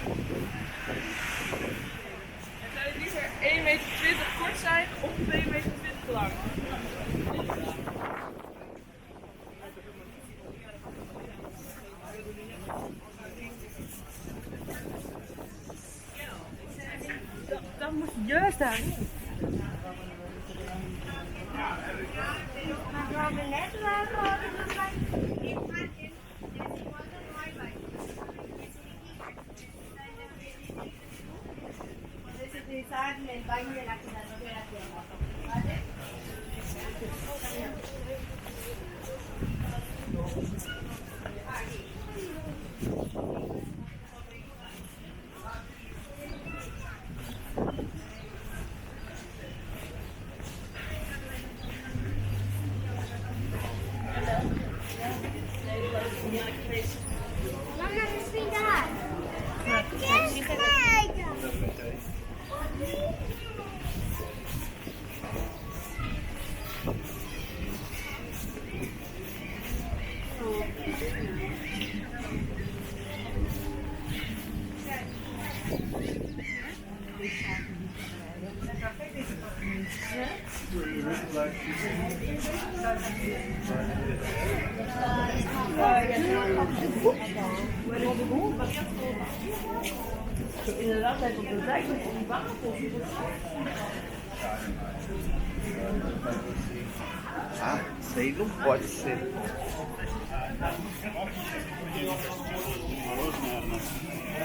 En zou je liever 1,20 meter kort zijn of 2,20 meter lang? Dat moet juist daar. En el baño de la tienda, ¿vale? Mama, respira. Inderdaad, hij op de dijk met die wafels. Ah, sei não pode ser.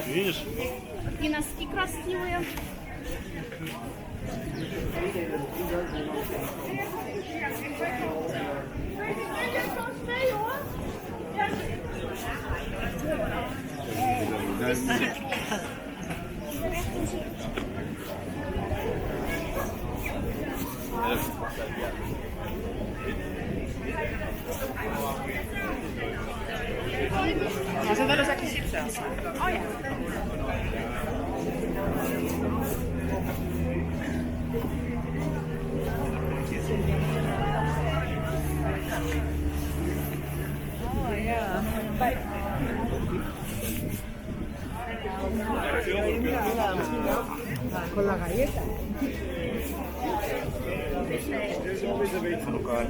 Видишь? И носки красивые. Ja, zijn wel een zakje chips zelfs. Oh ja. Oh ja. Con la galleta. Van elkaar.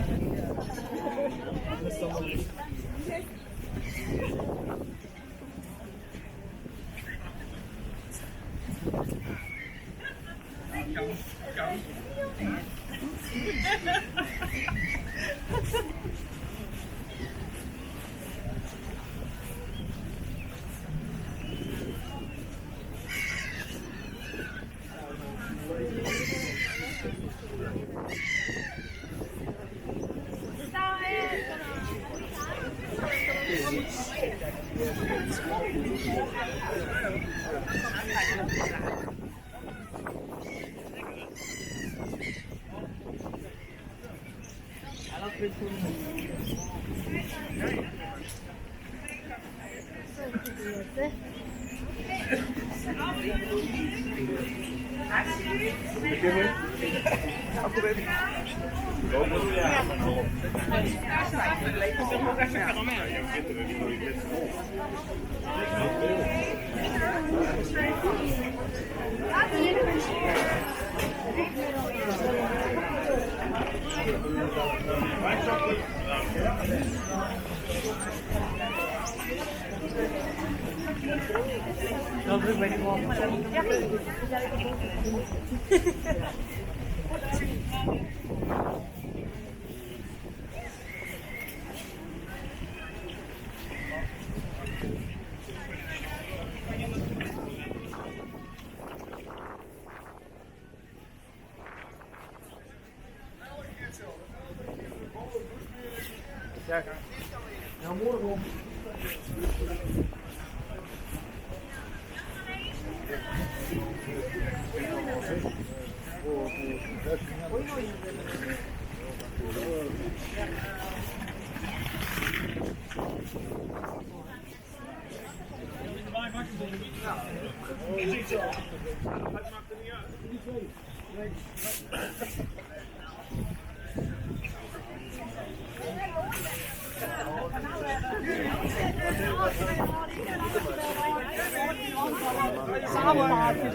Samen maken.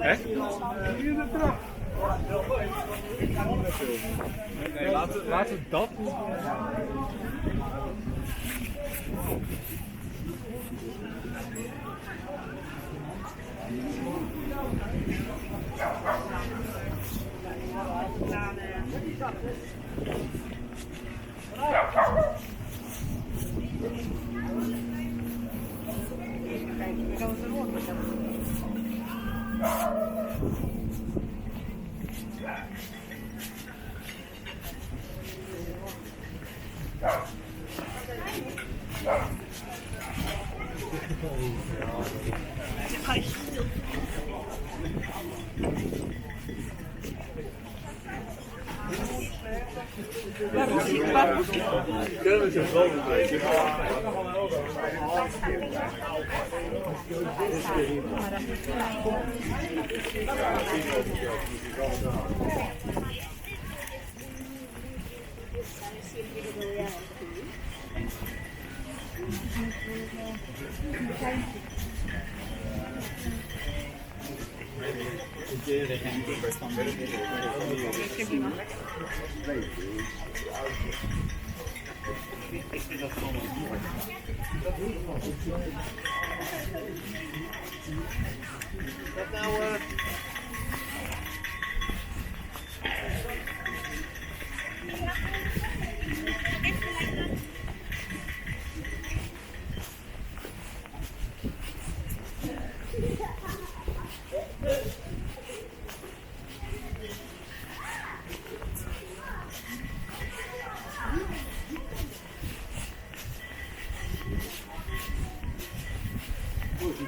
Echt? Nee, laten we dat doen. Kunnen we zo zo doen?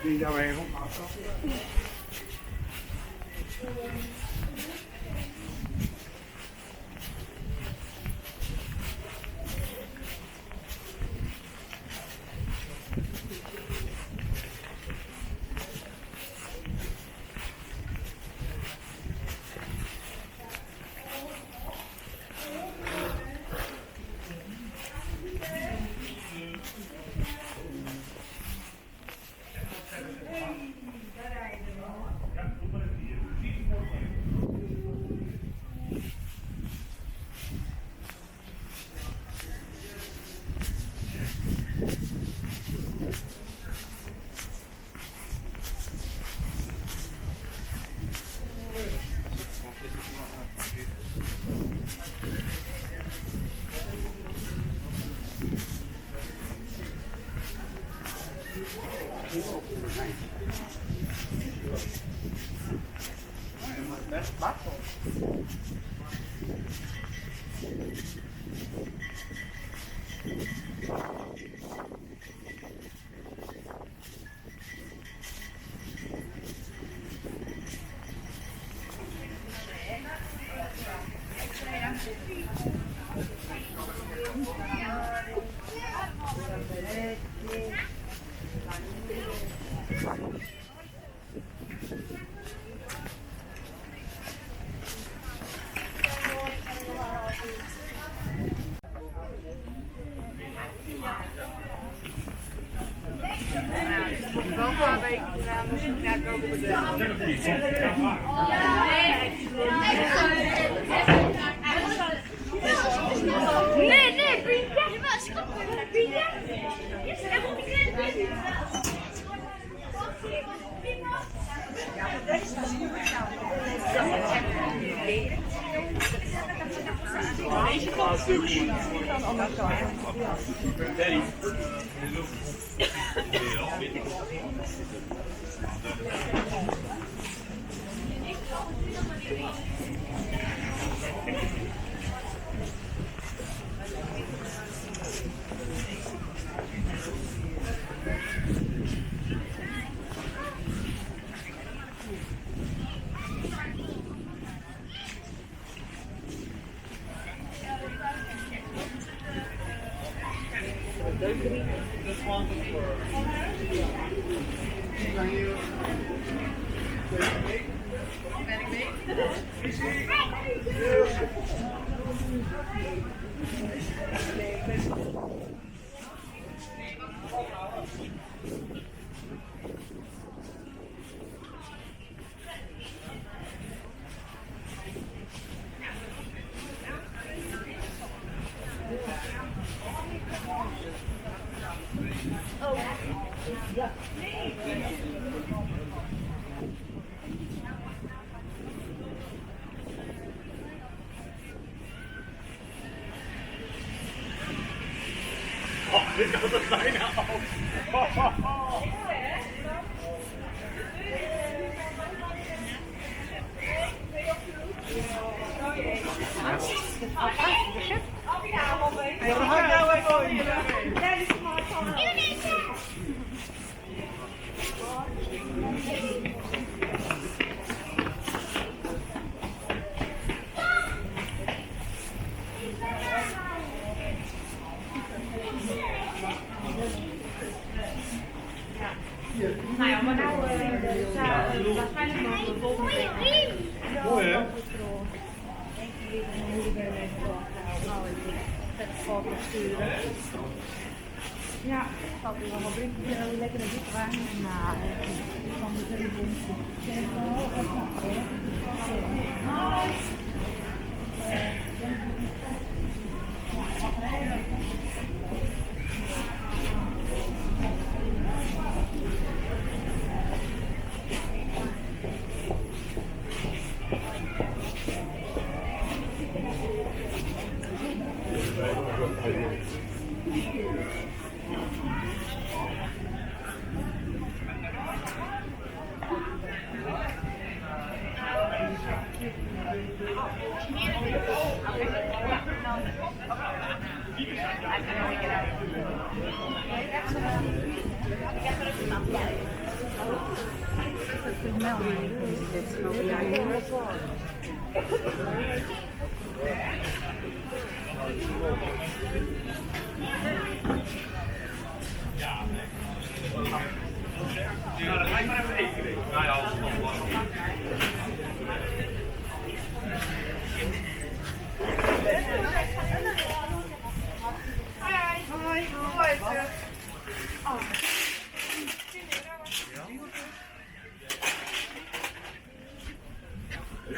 Die jou heen afstappen. Nee, nee, Brienne. Je was Brienne. En moet ik Deze constructie aan de andere kant. Danny. Ik had het bijna al. Nou ja, maar nou waarschijnlijk nog de volgende week. Mooi hè? Ja, ik had er nog een briefje lekker een dikke wijn. Nou, ik kan het heel Ja, dat ga ik maar even eten. Nou ja, als het nog lang.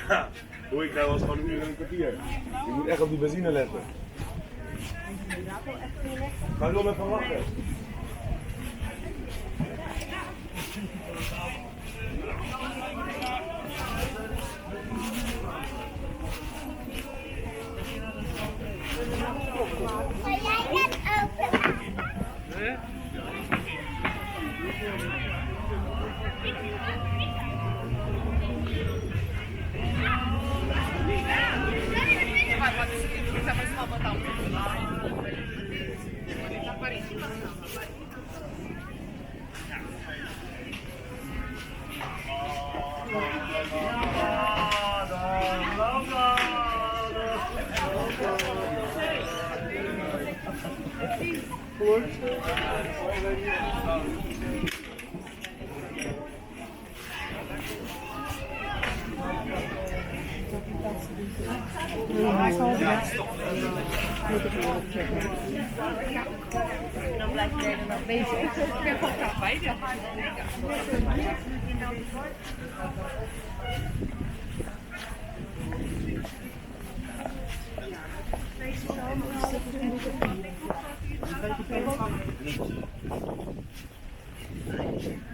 Ja, doe ik nou wel eens gewoon een uur en een kwartier. Je moet echt op die benzine letten. Ga je wel even wachten? Wil jij net open? Dan blijf je er nog bezig. Ik heb ook graag bij. Thank you.